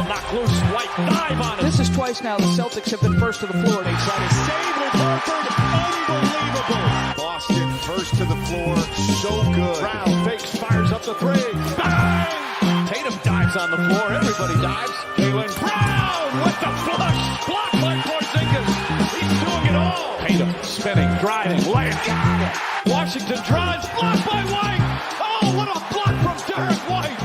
knocked loose. White dive on him. This is twice now the Celtics have been first to the floor. They try to save with Horford. Unbelievable. Boston first to the floor. So good. Brown fakes, fires up the three. Bang! Tatum dives on the floor. Everybody dives. Jaylen Brown with the flush. Blocked by Porzingis. He's doing it all. Tatum spinning, driving, layup. Got it. Washington drives. Blocked by White. Oh, what a block from Derek White.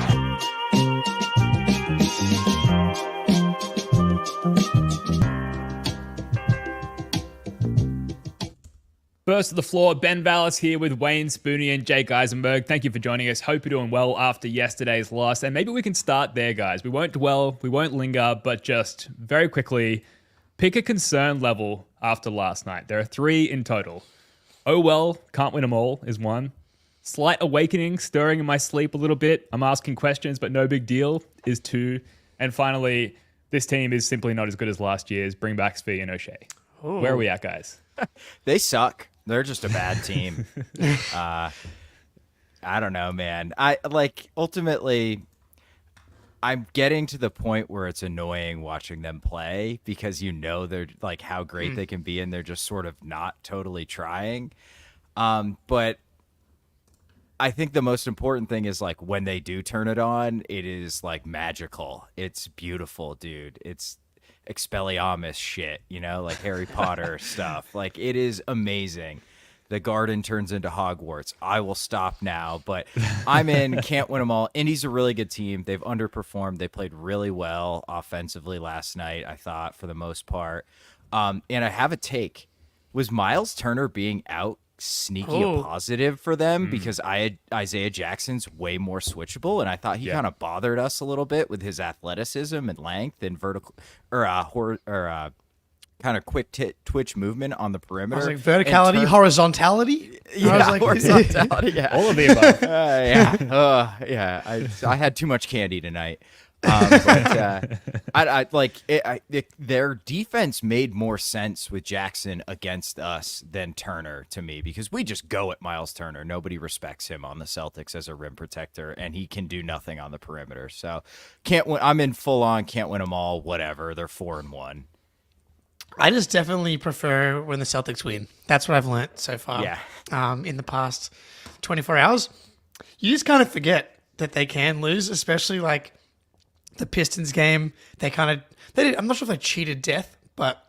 First to the floor, Ben Vallis here with Wayne Spooney and Jake Eisenberg. Thank you for joining us. Hope you're doing well after yesterday's loss. And maybe we can start there, guys. We won't dwell, we won't linger, but just very quickly, pick a concern level after last night. There are 3 in total. Oh well, can't win them all is 1. Slight awakening, stirring in my sleep a little bit. I'm asking questions, but no big deal is 2. And finally, this team is simply not as good as last year's. Bring back Svi and O'Shea. Ooh. Where are we at, guys? They suck. They're just a bad team. I don't know, man. Ultimately, I'm getting to the point where it's annoying watching them play because they're like how great they can be and they're just sort of not totally trying. But I think the most important thing is like when they do turn it on, it is like magical. It's beautiful, dude. It's Expelliarmus shit, like Harry Potter stuff. Like it is amazing. The garden turns into Hogwarts. I will stop now, but I'm in. Can't win them all. Indy's a really good team. They've underperformed. They played really well offensively last night, I thought, for the most part. And I have a take. Was Miles Turner being out sneaky a positive for them? Because Isaiah Jackson's way more switchable, and I thought he kind of bothered us a little bit with his athleticism and length and vertical kind of quick twitch movement on the perimeter. I was like verticality, horizontality. Yeah, horizontality. Yeah, all of the above. I had too much candy tonight. But their defense made more sense with Jackson against us than Turner to me because we just go at Miles Turner. Nobody respects him on the Celtics as a rim protector, and he can do nothing on the perimeter. So can't win. I'm in full on. Can't win them all. Whatever. They're 4-1. I just definitely prefer when the Celtics win. That's what I've learnt so far. Yeah. In the past 24 hours, you just kind of forget that they can lose, especially like the Pistons game. I'm not sure if they cheated death, but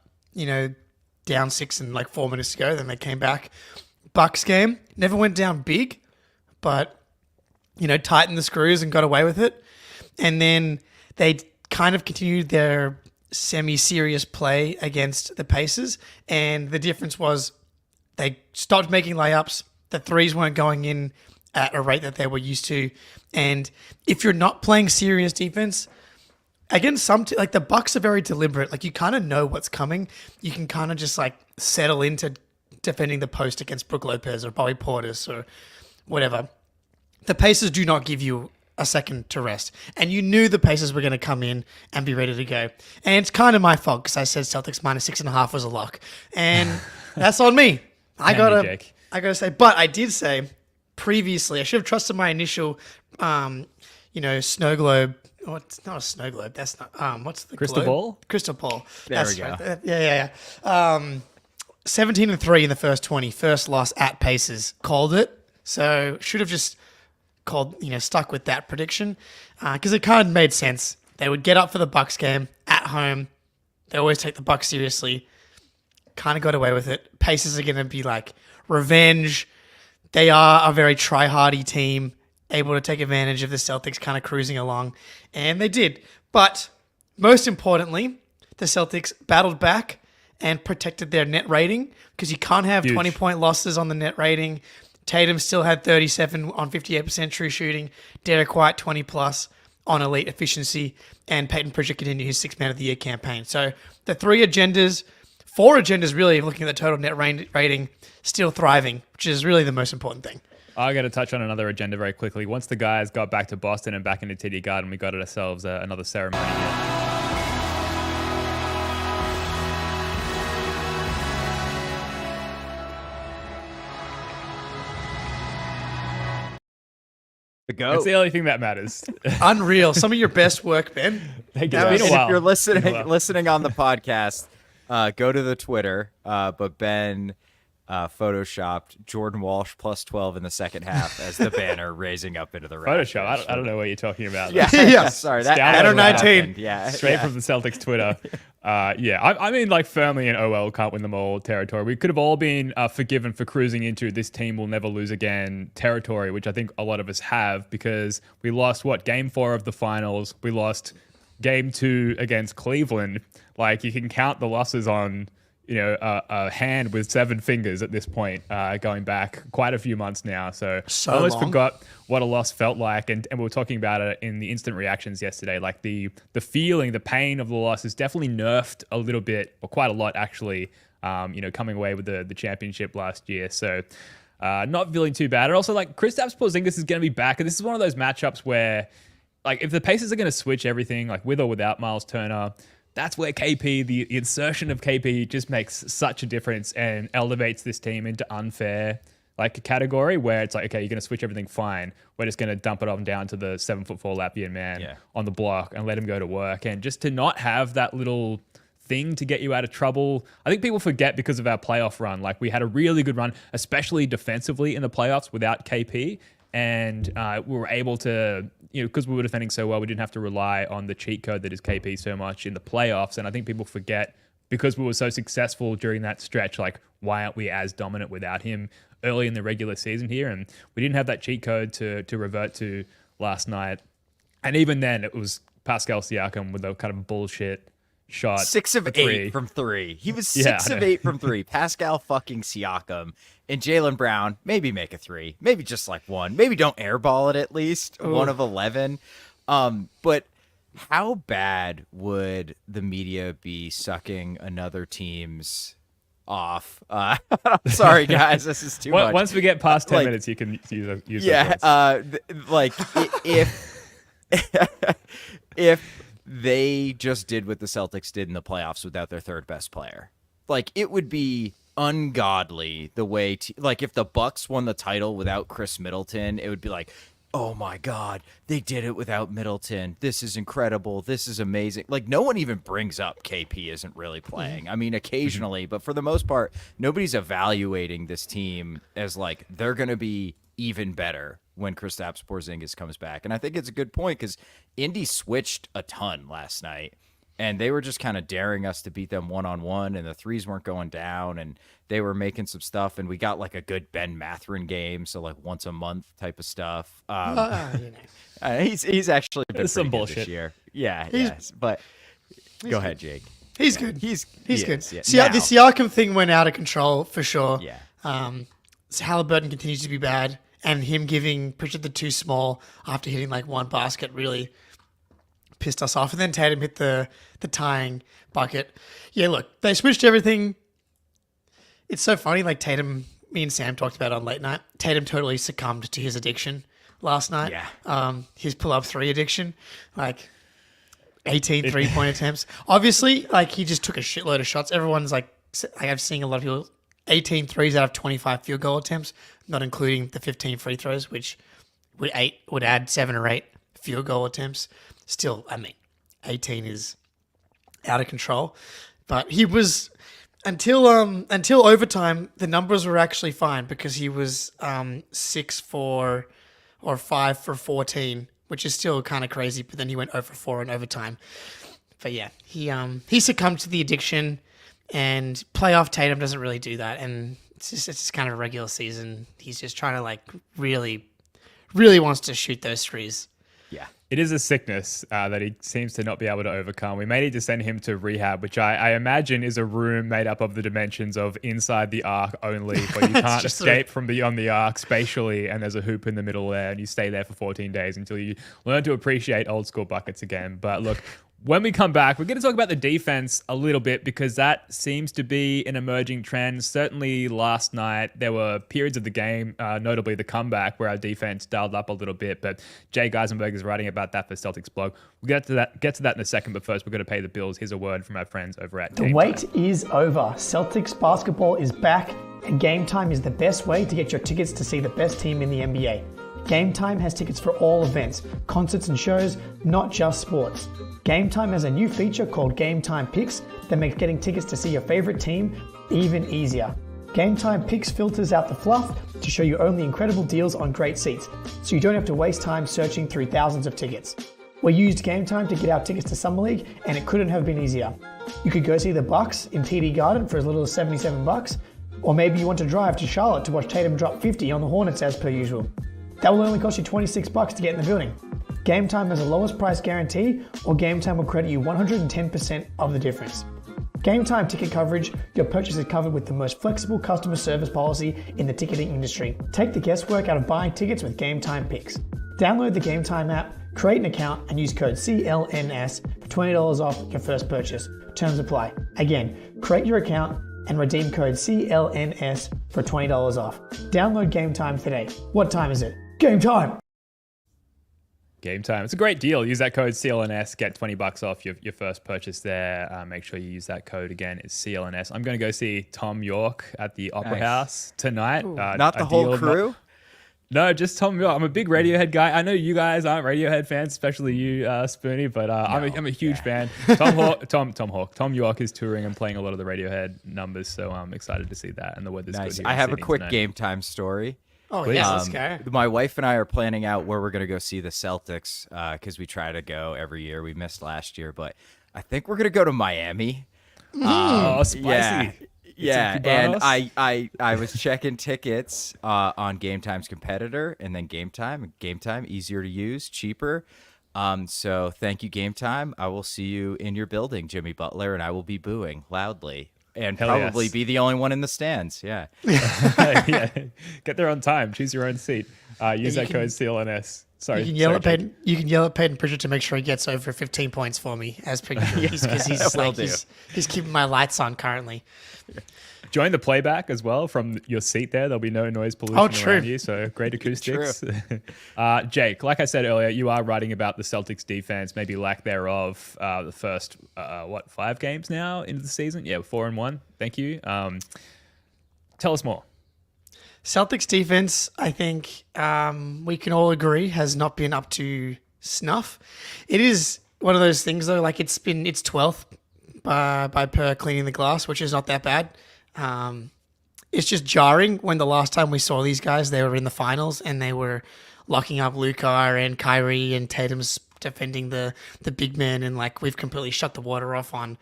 down 6 and like 4 minutes to go, then they came back. Bucks game never went down big, but tightened the screws and got away with it. And then they kind of continued their semi-serious play against the Pacers, and the difference was they stopped making layups. The threes weren't going in at a rate that they were used to, and if you're not playing serious defense against like the Bucks are very deliberate. Like you kind of know what's coming. You can kind of just like settle into defending the post against Brook Lopez or Bobby Portis or whatever. The Pacers do not give you a second to rest. And you knew the Pacers were going to come in and be ready to go. And it's kind of my fault because I said Celtics -6.5 was a lock. And that's on me. I gotta say, but I did say previously, I should have trusted my initial, snow globe. Oh, it's not a snow globe. That's not, what's the Crystal globe? Ball? Crystal ball. There That's we go. right. Yeah. 17-3 in the first 20. First loss at Pacers. Called it. So should have just stuck with that prediction because it kind of made sense. They would get up for the Bucks game at home. They always take the Bucks seriously. Kind of got away with it. Pacers are going to be like revenge. They are a very try-hardy team, able to take advantage of the Celtics kind of cruising along, and they did. But most importantly, the Celtics battled back and protected their net rating because you can't have 20-point losses on the net rating. Tatum still had 37 on 58% true shooting. Derek White, 20-plus on elite efficiency. And Peyton Pritchard continued his 6th Man of the Year campaign. So the 4 agendas really, looking at the total net rating, still thriving, which is really the most important thing. I got to touch on another agenda very quickly. Once the guys got back to Boston and back into TD Garden, we got ourselves another ceremony here. The go. It's the only thing that matters. Unreal. Some of your best work, Ben. Thank you. That It's been was- a And while. if you're It's been a while. listening on the podcast, go to the Twitter. But Ben photoshopped Jordan Walsh plus 12 in the second half as the banner raising up into the rafters. Photoshop. I don't know what you're talking about. Yeah, Yeah. sorry. That Down actually to 19. happened. Yeah, Straight yeah. from the Celtics Twitter. I mean, like firmly in OL can't win them all territory. We could have all been forgiven for cruising into this team will never lose again territory, which I think a lot of us have because we lost game 4 of the finals. We lost game 2 against Cleveland. Like you can count the losses on a hand with 7 fingers at this point, going back quite a few months now. So I almost long. forgot what a loss felt like. And we were talking about it in the instant reactions yesterday. Like the feeling, the pain of the loss is definitely nerfed a little bit, or quite a lot actually, coming away with the championship last year. So not feeling too bad. And also like Kristaps Porzingis is going to be back. And this is one of those matchups where like if the Pacers are going to switch everything, like with or without Miles Turner, that's where KP, the insertion of KP just makes such a difference and elevates this team into unfair like a category where it's like, okay, you're going to switch everything fine. We're just going to dump it on down to the 7'4" Latvian man on the block and let him go to work. And just to not have that little thing to get you out of trouble. I think people forget because of our playoff run. Like we had a really good run, especially defensively in the playoffs without KP. And we were able to, because we were defending so well, we didn't have to rely on the cheat code that is KP so much in the playoffs. And I think people forget because we were so successful during that stretch, like why aren't we as dominant without him early in the regular season here? And we didn't have that cheat code to revert to last night. And even then it was Pascal Siakam with a kind of bullshit shot. 6 of for 8 three. from 3. He was Yeah, 6 I of know. 8 from 3. Pascal fucking Siakam. And Jaylen Brown, maybe make a 3. Maybe just like 1. Maybe don't airball it at least. 1 of 11. But how bad would the media be sucking another team's off? I'm sorry, guys. This is too much. Once we get past 10 Like- minutes, you can use those Yeah, words. if they just did what the Celtics did in the playoffs without their third best player, like it would be ungodly the way like if the Bucks won the title without Chris Middleton, it would be like, oh my God, they did it without Middleton. This is incredible. This is amazing. Like no one even brings up KP isn't really playing. I mean, occasionally, but for the most part, nobody's evaluating this team as like they're going to be even better when Kristaps Porzingis comes back. And I think it's a good point because Indy switched a ton last night. And they were just kind of daring us to beat them one-on-one, and the threes weren't going down, and they were making some stuff, and we got like a good Ben Mathurin game, so like once a month type of stuff. He's actually been There's some pretty good this bullshit. year. Yeah, yes, but go ahead, Jake. He's good. He's good. is, yeah. See, the Now- Siakam thing went out of control for sure. Yeah. So Halliburton continues to be bad, and him giving Pritchard the too small after hitting like one basket really pissed us off. And then Tatum hit the tying bucket. Yeah, look, they switched everything. It's so funny. Like Tatum, me and Sam talked about on late night. Tatum totally succumbed to his addiction last night. Yeah. His pull-up 3 addiction, like 18 3-point attempts. Obviously, like he just took a shitload of shots. Everyone's like I've seen a lot of people 18 threes out of 25 field goal attempts, not including the 15 free throws, which would add 7 or 8 field goal attempts. Still, I mean, 18 is out of control. But he was until overtime, the numbers were actually fine because he was 6 for or 5 for 14, which is still kind of crazy. But then he went 0 for 4 in overtime. But yeah, he succumbed to the addiction, and playoff Tatum doesn't really do that. And it's just kind of a regular season. He's just trying to like really, really wants to shoot those threes. Yeah. It is a sickness that he seems to not be able to overcome. We may need to send him to rehab, which I imagine is a room made up of the dimensions of inside the arc only, where you can't just escape from beyond the arc spatially, and there's a hoop in the middle there, and you stay there for 14 days until you learn to appreciate old school buckets again. But look, when we come back, we're going to talk about the defense a little bit because that seems to be an emerging trend. Certainly last night, there were periods of the game, notably the comeback, where our defense dialed up a little bit. But Jay Geisenberg is writing about that for Celtics blog. We'll get to that in a second, but first we're going to pay the bills. Here's a word from our friends over at The Game wait Time. is over. Celtics basketball is back, and Game Time is the best way to get your tickets to see the best team in the NBA. Game Time has tickets for all events, concerts and shows, not just sports. Game Time has a new feature called Game Time Picks that makes getting tickets to see your favorite team even easier. Game Time Picks filters out the fluff to show you only incredible deals on great seats, so you don't have to waste time searching through thousands of tickets. We used Game Time to get our tickets to Summer League, and it couldn't have been easier. You could go see the Bucks in TD Garden for as little as $77, or maybe you want to drive to Charlotte to watch Tatum drop 50 on the Hornets as per usual. That will only cost you $26 to get in the building. Game Time has a lowest price guarantee, or Game Time will credit you 110% of the difference. Game Time ticket coverage, your purchase is covered with the most flexible customer service policy in the ticketing industry. Take the guesswork out of buying tickets with Game Time Picks. Download the Game Time app, create an account, and use code CLNS for $20 off your first purchase. Terms apply. Again, create your account and redeem code CLNS for $20 off. Download Game Time today. What time is it? Game time! Game Time. It's a great deal. Use that code CLNS, get $20 off your first purchase there. Make sure you use that code again. It's CLNS. I'm going to go see Tom York at the Opera House tonight. Not the whole crew? No, just Tom York. I'm a big Radiohead guy. I know you guys aren't Radiohead fans, especially you, Spoonie, but I'm a huge fan. Tom York is touring and playing a lot of the Radiohead numbers, so I'm excited to see that. And the weather's good here. I have a Sydney quick tonight. Game Time story. Oh, yes, let's go. My wife and I are planning out where we're going to go see the Celtics because we try to go every year. We missed last year, but I think we're going to go to Miami. Oh, spicy. Yeah, and I was checking tickets on Game Time's competitor, and then Game Time, easier to use, cheaper. So thank you, Game Time. I will see you in your building, Jimmy Butler, and I will be booing loudly. And Hell probably yes. be the only one in the stands. Yeah. Yeah. Get there on time. Choose your own seat. Use that code CLNS. Sorry. You can yell sorry, at Peyton. You can yell at Peyton Pritchard to make sure he gets over 15 points for me, as per usual, because he's keeping my lights on currently. Join the playback as well from your seat there. There'll be no noise pollution around you, so great acoustics. Jake, like I said earlier, you are writing about the Celtics defense, maybe lack thereof, the first, 5 games now into the season? Yeah, 4-1. Thank you. Tell us more. Celtics defense, I think we can all agree, has not been up to snuff. It is one of those things, though, like it's 12th by per cleaning the glass, which is not that bad. It's just jarring when the last time we saw these guys, they were in the finals and they were locking up Luka and Kyrie and Tatum's defending the big men, and like we've completely shut the water off on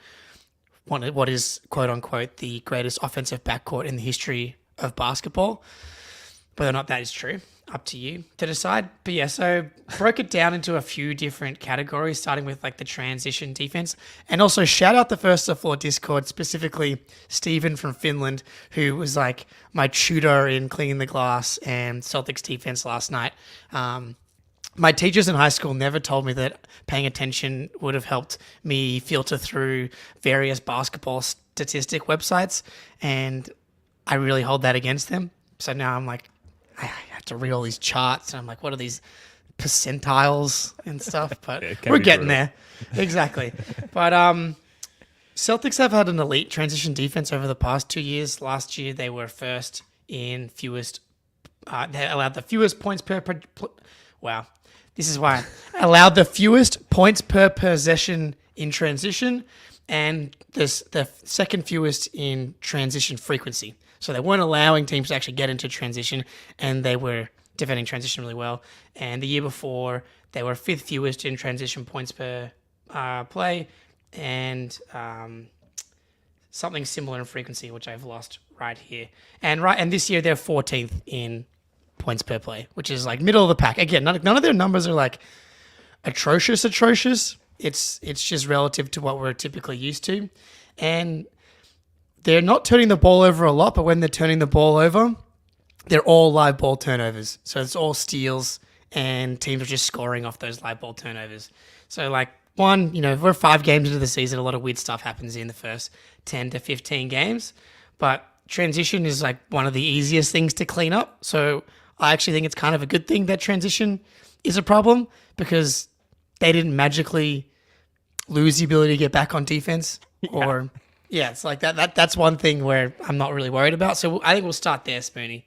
what is quote unquote the greatest offensive backcourt in the history of basketball. Whether or not that is true, up to you to decide. But yeah, so broke it down into a few different categories, starting with like the transition defense. And also shout out the First to Floor Discord, specifically Steven from Finland, who was like my tutor in cleaning the glass and Celtics defense last night. My teachers in high school never told me that paying attention would have helped me filter through various basketball statistic websites, and I really hold that against them. So now I'm like, I have to read all these charts, and I'm like, what are these percentiles and stuff? But we're getting there. Exactly. But Celtics have had an elite transition defense over the past 2 years. Last year, they were first in fewest. They allowed the fewest points per. Wow. This is why. Allowed the fewest points per possession in transition, and the second fewest in transition frequency. So they weren't allowing teams to actually get into transition, and they were defending transition really well. And the year before, they were fifth fewest in transition points per play, and something similar in frequency, which I've lost right here. And this year they're 14th in points per play, which is like middle of the pack. Again, none of their numbers are like atrocious. It's just relative to what we're typically used to, and they're not turning the ball over a lot, but when they're turning the ball over, they're all live ball turnovers. So it's all steals, and teams are just scoring off those live ball turnovers. So like we're 5 games into the season, a lot of weird stuff happens in the first 10 to 15 games, but transition is like one of the easiest things to clean up. So I actually think it's kind of a good thing that transition is a problem, because they didn't magically lose the ability to get back on defense or... Yeah, it's like that. That's one thing where I'm not really worried about. So I think we'll start there, Spoonie.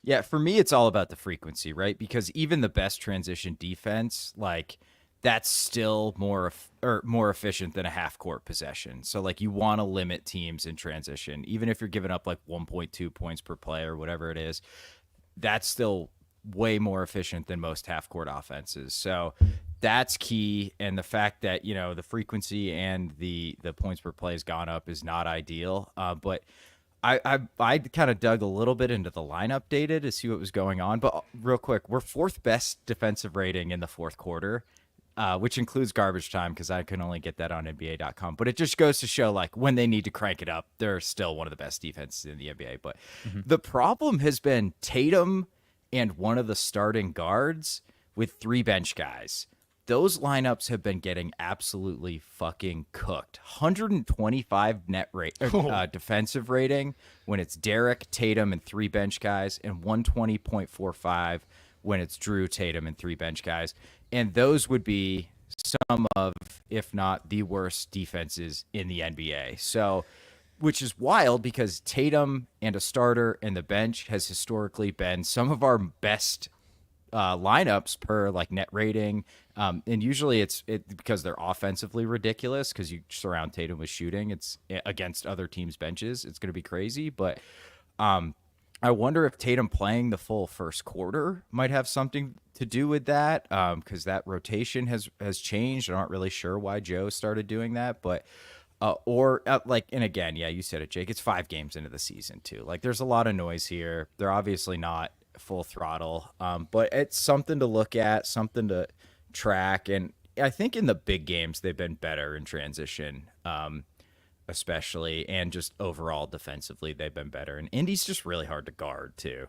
Yeah, for me, it's all about the frequency, right? Because even the best transition defense, like that's still more efficient than a half court possession. So like you want to limit teams in transition, even if you're giving up like 1.2 points per play or whatever it is. That's still way more efficient than most half court offenses. So that's key. And the fact that, you know, the frequency and the points per play has gone up is not ideal. But I kind of dug a little bit into the lineup data to see what was going on. But real quick, we're fourth best defensive rating in the fourth quarter, which includes garbage time because I can only get that on NBA.com. But it just goes to show, like, when they need to crank it up, they're still one of the best defenses in the NBA. But the problem has been Tatum and one of the starting guards with 3 bench guys. Those lineups have been getting absolutely fucking cooked. 125 net rate defensive rating when it's Derek, Tatum, and 3 bench guys, and 120.45 when it's Drew, Tatum, and 3 bench guys. And those would be some of, if not the worst defenses in the NBA. So, which is wild because Tatum and a starter and the bench has historically been some of our best lineups per like net rating. And usually it's because they're offensively ridiculous because you surround Tatum with shooting. It's against other teams' benches. It's going to be crazy. But I wonder if Tatum playing the full first quarter might have something to do with that because that rotation has changed. I'm not really sure why Joe started doing that, but and again, yeah, you said it, Jake. It's 5 games into the season too. Like there's a lot of noise here. They're obviously not full throttle, but it's something to look at, something to track. And I think in the big games they've been better in transition, especially, and just overall defensively they've been better. And Indy's just really hard to guard too.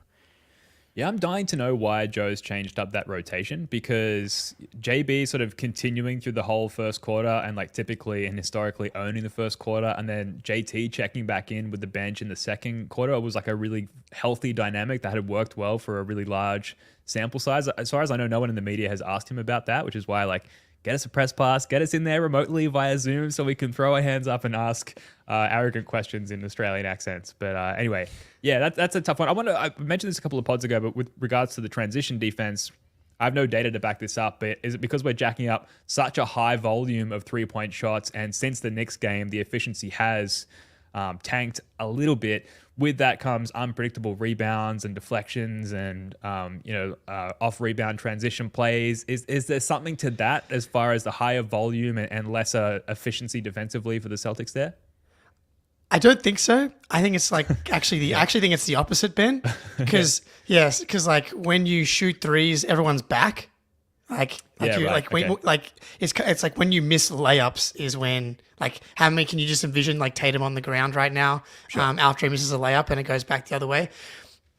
Yeah, I'm dying to know why Joe's changed up that rotation because JB sort of continuing through the whole first quarter and like typically and historically owning the first quarter, and then JT checking back in with the bench in the second quarter was like a really healthy dynamic that had worked well for a really large sample size. As far as I know, no one in the media has asked him about that, which is why like get us a press pass, get us in there remotely via Zoom so we can throw our hands up and ask arrogant questions in Australian accents. But anyway, yeah, that's a tough one. I mentioned this a couple of pods ago, but with regards to the transition defense, I have no data to back this up, but is it because we're jacking up such a high volume of 3-point shots? And since the Knicks game, the efficiency has tanked a little bit. With that comes unpredictable rebounds and deflections and, off rebound transition plays. Is there something to that as far as the higher volume and lesser efficiency defensively for the Celtics there? I don't think so. I think it's like I actually think it's the opposite, Ben. Because because like when you shoot threes, everyone's back. It's like when you miss layups is when like how many can you just envision like Tatum on the ground right now after he misses a layup and it goes back the other way.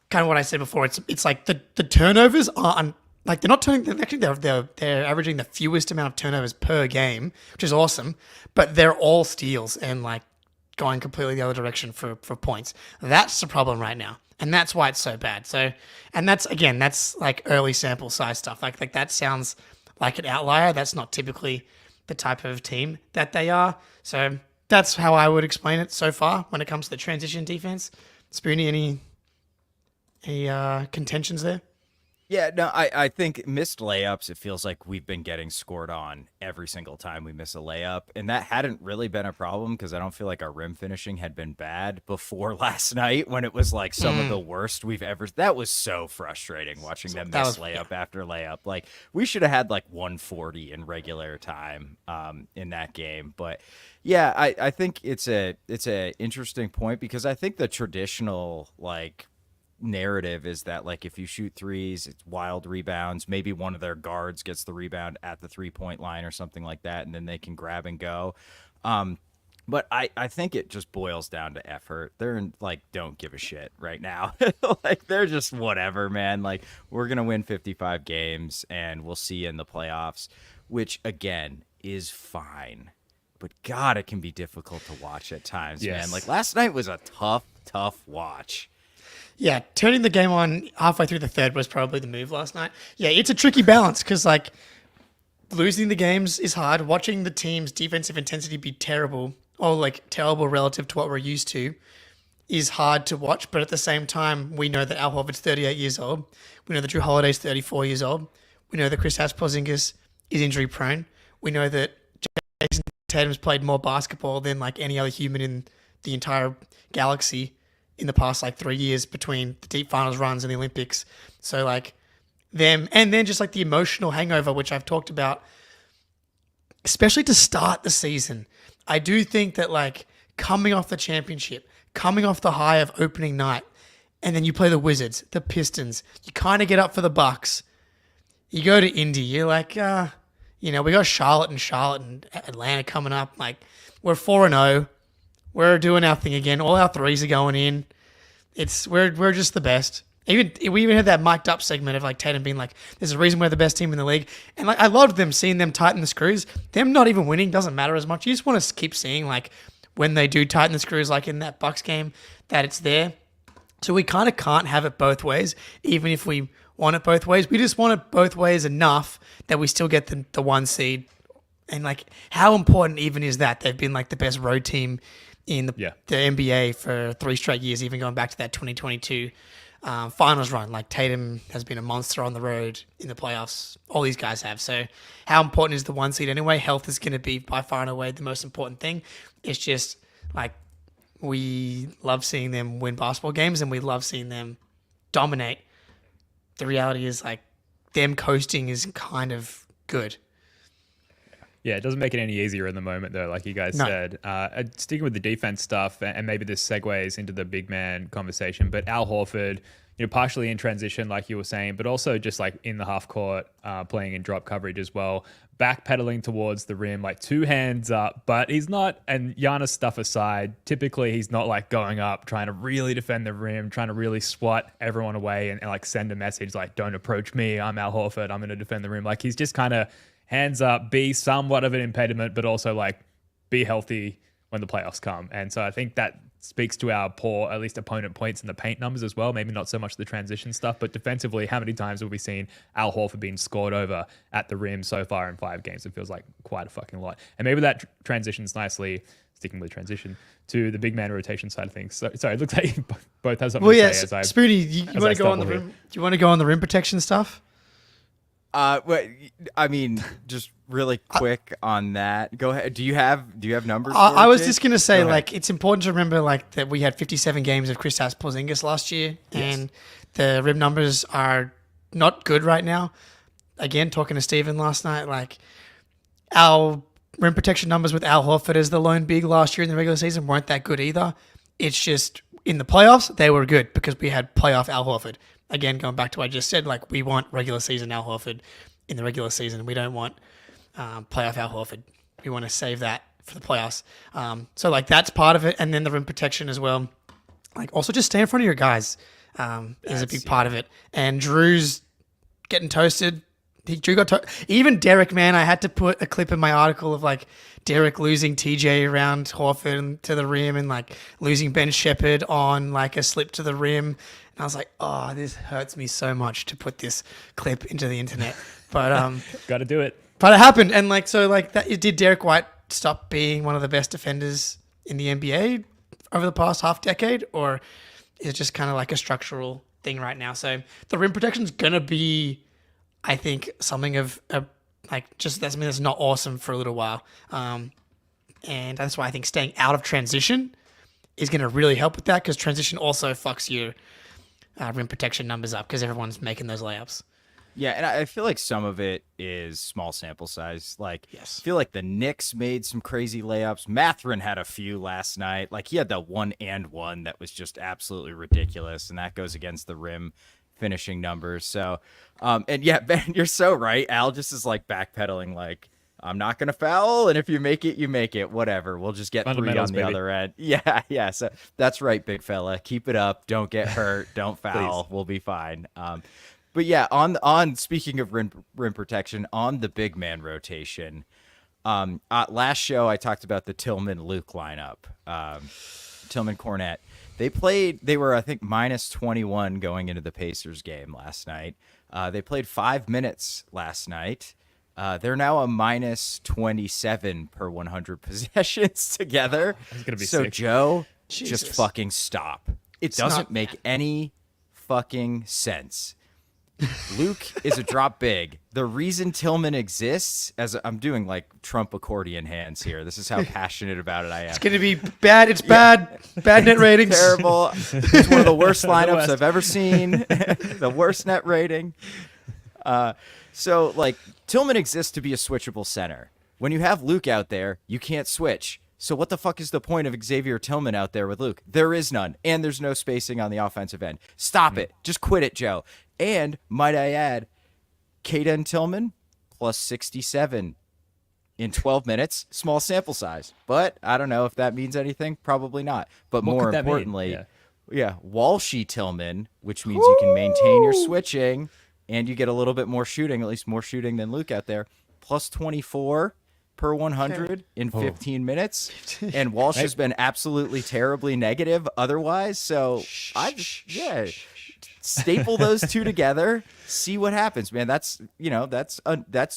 Kind of what I said before. It's like the turnovers are like they're not turning. Actually, they're averaging the fewest amount of turnovers per game, which is awesome. But they're all steals and like going completely the other direction for points. That's the problem right now. And that's why it's so bad. So, and that's like early sample size stuff. Like that sounds like an outlier. That's not typically the type of team that they are. So that's how I would explain it so far when it comes to the transition defense. Spoonie, any contentions there? Yeah, no, I think missed layups, it feels like we've been getting scored on every single time we miss a layup. And that hadn't really been a problem because I don't feel like our rim finishing had been bad before last night when it was like some of the worst we've ever. That was so frustrating watching them miss layup after layup. Like we should have had like 140 in regular time in that game. But yeah, I think it's a interesting point because I think the traditional like narrative is that like if you shoot threes, it's wild rebounds, maybe one of their guards gets the rebound at the 3-point line or something like that, and then they can grab and go. But I think it just boils down to effort. They're like don't give a shit right now. Like they're just whatever, man. Like we're gonna win 55 games and we'll see you in the playoffs, which again is fine. But God, it can be difficult to watch at times, man. Like last night was a tough watch. Yeah, turning the game on halfway through the third was probably the move last night. Yeah, it's a tricky balance because, like, losing the games is hard. Watching the team's defensive intensity be terrible, or, like, terrible relative to what we're used to, is hard to watch, but at the same time, we know that Al Horford's 38 years old. We know that Drew Holiday's 34 years old. We know that Kristaps Porzingis is injury prone. We know that Jason Tatum's played more basketball than like any other human in the entire galaxy in the past like 3 years between the deep finals runs and the Olympics. So like them, and then just like the emotional hangover, which I've talked about, especially to start the season. I do think that like coming off the championship, coming off the high of opening night, and then you play the Wizards, the Pistons, you kind of get up for the Bucks. You go to Indy, you're like, we got Charlotte and Atlanta coming up. Like, we're 4-0. We're doing our thing again. All our threes are going in. We're just the best. We even had that mic'd up segment of like Tatum being like, "There's a reason we're the best team in the league," and like I loved them seeing them tighten the screws. Them not even winning doesn't matter as much. You just want to keep seeing like when they do tighten the screws, like in that Bucks game, that it's there. So we kind of can't have it both ways, even if we want it both ways. We just want it both ways enough that we still get the 1 seed. And like, how important even is that? They've been like the best road team in the NBA for 3 straight years, even going back to that 2022 finals run. Like Tatum has been a monster on the road in the playoffs. All these guys have. So how important is the 1 seed anyway? Health is going to be by far and away the most important thing. It's just like we love seeing them win basketball games and we love seeing them dominate. The reality is like them coasting is kind of good. Yeah, it doesn't make it any easier in the moment, though, like you guys said. Sticking with the defense stuff, and maybe this segues into the big man conversation, but Al Horford, partially in transition, like you were saying, but also just like in the half court, playing in drop coverage as well, backpedaling towards the rim, like 2 hands up, but he's not, and Giannis stuff aside, typically he's not like going up, trying to really defend the rim, trying to really swat everyone away and like send a message like, don't approach me, I'm Al Horford, I'm going to defend the rim. Like he's just kind of hands up, be somewhat of an impediment, but also like be healthy when the playoffs come. And so I think that speaks to our poor, at least opponent points in the paint numbers as well. Maybe not so much the transition stuff, but defensively, how many times have we seen Al Horford being scored over at the rim so far in 5 games? It feels like quite a fucking lot. And maybe that transitions nicely, sticking with transition, to the big man rotation side of things. So, sorry, it looks like you both have something to say. Spoony, you want to go on the rim? Do you want to go on the rim protection stuff? I mean, just really quick on that. Go ahead. Do you have numbers? I was just gonna say, like, it's important to remember, like, that we had 57 games of Kristaps Porzingis last year, and the rim numbers are not good right now. Again, talking to Steven last night, like, our rim protection numbers with Al Horford as the lone big last year in the regular season weren't that good either. It's just in the playoffs they were good because we had playoff Al Horford. Again, going back to what I just said, like, we want regular season Al Horford in the regular season. We don't want playoff Al Horford. We want to save that for the playoffs. So, like, that's part of it. And then the rim protection as well. Like, also just stay in front of your guys is a big part of it. And Drew's getting toasted. Drew got even Derek, man, I had to put a clip in my article of, like, Derek losing TJ around Horford to the rim and, like, losing Ben Shepherd on, like, a slip to the rim. And I was like, oh, this hurts me so much to put this clip into the internet. But got to do it. But it happened. And like, so like that, did Derek White stop being one of the best defenders in the NBA over the past half decade? Or is it just kind of like a structural thing right now? So the rim protection is going to be, I think, something of that's something that's not awesome for a little while. And that's why I think staying out of transition is going to really help with that, because transition also fucks your rim protection numbers up because everyone's making those layups. Yeah, and I feel like some of it is small sample size. Like, yes. I feel like the Knicks made some crazy layups. Mathurin had a few last night. Like, he had that 1-and-1 that was just absolutely ridiculous, and that goes against the rim finishing numbers. So, and yeah, Ben, you're so right. Al just is like backpedaling, like, I'm not going to foul, and if you make it, you make it. Whatever. We'll just get 3 on the other end. Yeah. So that's right, big fella. Keep it up. Don't get hurt. Don't foul. We'll be fine. But yeah, on speaking of rim protection, on the big man rotation, last show I talked about the Tillman Luke lineup. Tillman Cornette. They were, I think, minus 21 going into the Pacers game last night. They played 5 minutes last night. They're now a minus 27 per 100 possessions together. That's gonna be so sick. Joe, Just fucking stop. It doesn't make any fucking sense. Luke is a drop big. The reason Tillman exists, as I'm doing like Trump accordion hands here. This is how passionate about it I am. It's going to be bad. It's bad. Bad net ratings. Terrible. It's one of the worst lineups I've ever seen. The worst net rating. So like Tillman exists to be a switchable center. When you have Luke out there, you can't switch. So what the fuck is the point of Xavier Tillman out there with Luke? There is none. And there's no spacing on the offensive end. Stop it. Just quit it, Joe. And might I add, Queta and Tillman plus 67 in 12 minutes. Small sample size. But I don't know if that means anything. Probably not. But more importantly, Walshy Tillman, which means you can maintain your switching and you get a little bit more shooting, at least more shooting than Luke out there. Plus 24 per 100 in 15 minutes. And Walsh has been absolutely terribly negative otherwise. So staple those two together, see what happens, man. That's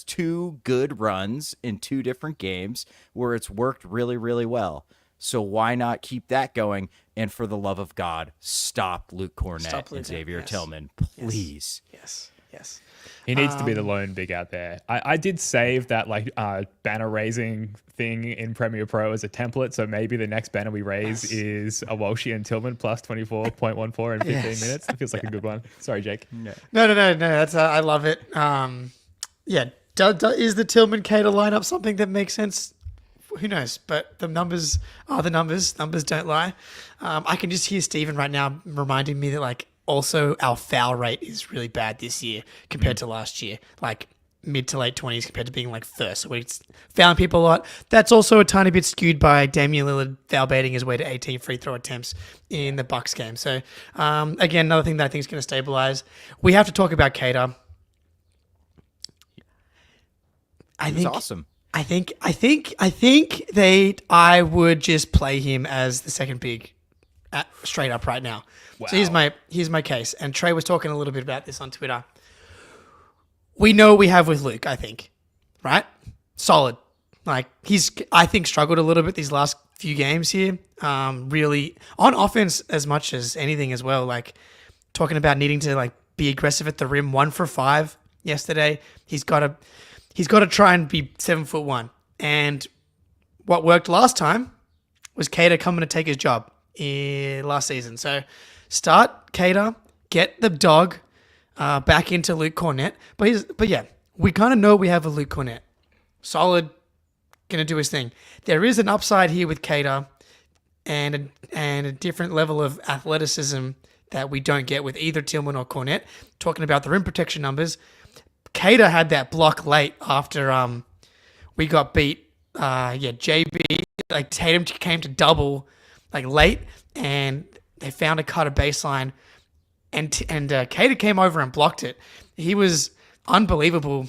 two good runs in two different games where it's worked really, really well. So why not keep that going? And for the love of God, stop Luke Cornett and Xavier Tillman, please. Yes. He needs to be the lone big out there. I did save that banner raising thing in Premiere Pro as a template, so maybe the next banner we raise is a Walshy and Tillman plus 24.14 in 15 minutes. It feels like a good one. Sorry, Jake. No. That's I love it. Is the Tillman Queta lineup something that makes sense? Who knows? But the numbers are the numbers. Numbers don't lie. I can just hear Steven right now reminding me that also our foul rate is really bad this year compared to last year. Mid to late 20s compared to being first. So we're fouling people a lot. That's also a tiny bit skewed by Damian Lillard foul baiting his way to 18 free throw attempts in the Bucks game. So again, another thing that I think is going to stabilize. We have to talk about Queta. He's awesome. I think I would just play him as the second big straight up right now. Wow. So here's my case. And Trey was talking a little bit about this on Twitter. We know what we have with Luke, I think. Right? Solid. He's, I think, struggled a little bit these last few games here. Really on offense as much as anything as well. Talking about needing to be aggressive at the rim, 1 for 5 yesterday. He's got to try and be 7'1". And what worked last time was Queta coming to take his job last season. So start Queta, get the dog back into Luke Cornett. But yeah, we kind of know we have a Luke Cornett. Solid, going to do his thing. There is an upside here with Queta and a different level of athleticism that we don't get with either Tillman or Cornett. Talking about the rim protection numbers, Queta had that block late after we got beat. JB, Tatum came to double late, and they found a cut of baseline, and Queta came over and blocked it. He was unbelievable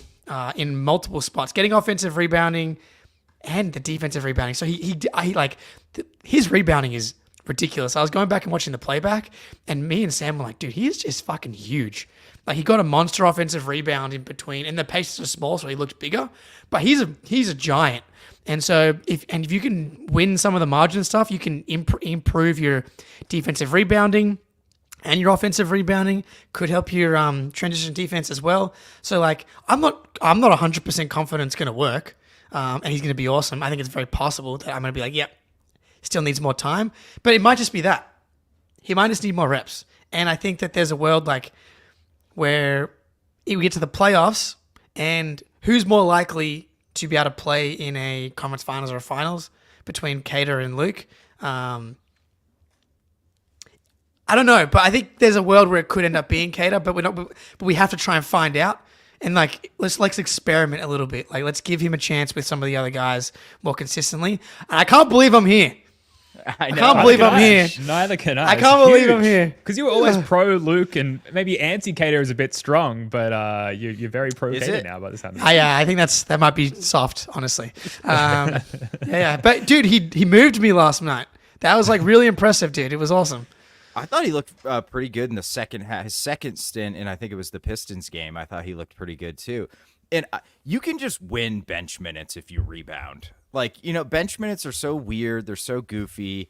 in multiple spots, getting offensive rebounding and the defensive rebounding. So his rebounding is ridiculous. I was going back and watching the playback, and me and Sam were like, dude, he is just fucking huge. He got a monster offensive rebound in between, and the Pacers are small, so he looked bigger. But he's a giant, and so if you can win some of the margin stuff, you can improve your defensive rebounding, and your offensive rebounding could help your transition defense as well. So I'm not 100% confident it's going to work, and he's going to be awesome. I think it's very possible that I'm going to be yep, still needs more time, but it might just be that he might just need more reps. And I think that there's a world where we get to the playoffs, and who's more likely to be able to play in a conference finals or a finals between Queta and Luke? I don't know, but I think there's a world where it could end up being Queta, but we have to try and find out. And let's experiment a little bit. Let's give him a chance with some of the other guys more consistently. And I can't believe I'm here. I can't believe I'm here. Neither can I. I can't believe I'm here. Because you were always pro Luke, and maybe anti-Queta is a bit strong, but you're very pro Queta now by the time. I think that might be soft, honestly. But dude, he moved me last night. That was really impressive, dude. It was awesome. I thought he looked pretty good in the second half. His second stint, and I think it was the Pistons game, I thought he looked pretty good too. And you can just win bench minutes if you rebound. Bench minutes are so weird. They're so goofy.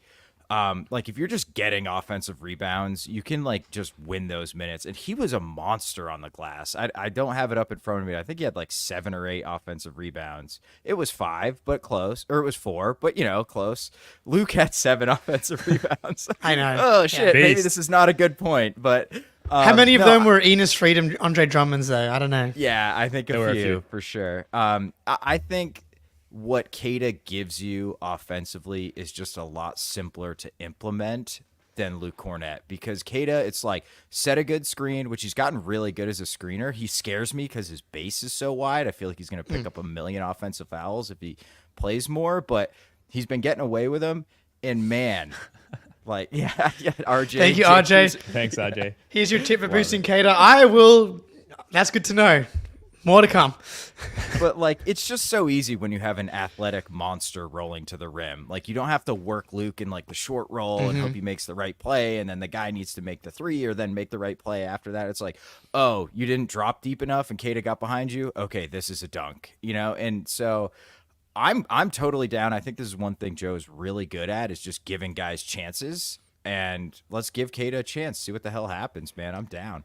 Like if you're just getting offensive rebounds, you can like just win those minutes. And he was a monster on the glass. I don't have it up in front of me. I think he had like 7 or 8 offensive rebounds. It was 5, but close. Or it was 4, but close. Luke had 7 offensive rebounds. I know. Oh shit, Yeah. maybe Beast. this is not a good point, but How many of no, them were Enos Freedom, Andre Drummond's though? I don't know. Yeah, I think There were a a few, few. for sure. I think what Queta gives you offensively is just a lot simpler to implement than Luke Cornett, because Queta, it's like set a good screen, which he's gotten really good as a screener. He scares me because his base is so wide. I feel like he's going to pick up a million offensive fouls if he plays more, but he's been getting away with them. And man, like, yeah, RJ. Thank you, RJ. Thanks, RJ. Here's your tip for boosting Queta. I will. That's good to know. More to come. But like, it's just so easy when you have an athletic monster rolling to the rim. Like, you don't have to work Luke in like the short roll and hope he makes the right play, and then the guy needs to make the 3 or then make the right play after that. It's like, oh, you didn't drop deep enough and Queta got behind you. Okay, this is a dunk, And so I'm totally down. I think this is one thing Joe is really good at, is just giving guys chances. And let's give Queta a chance. See what the hell happens, man. I'm down.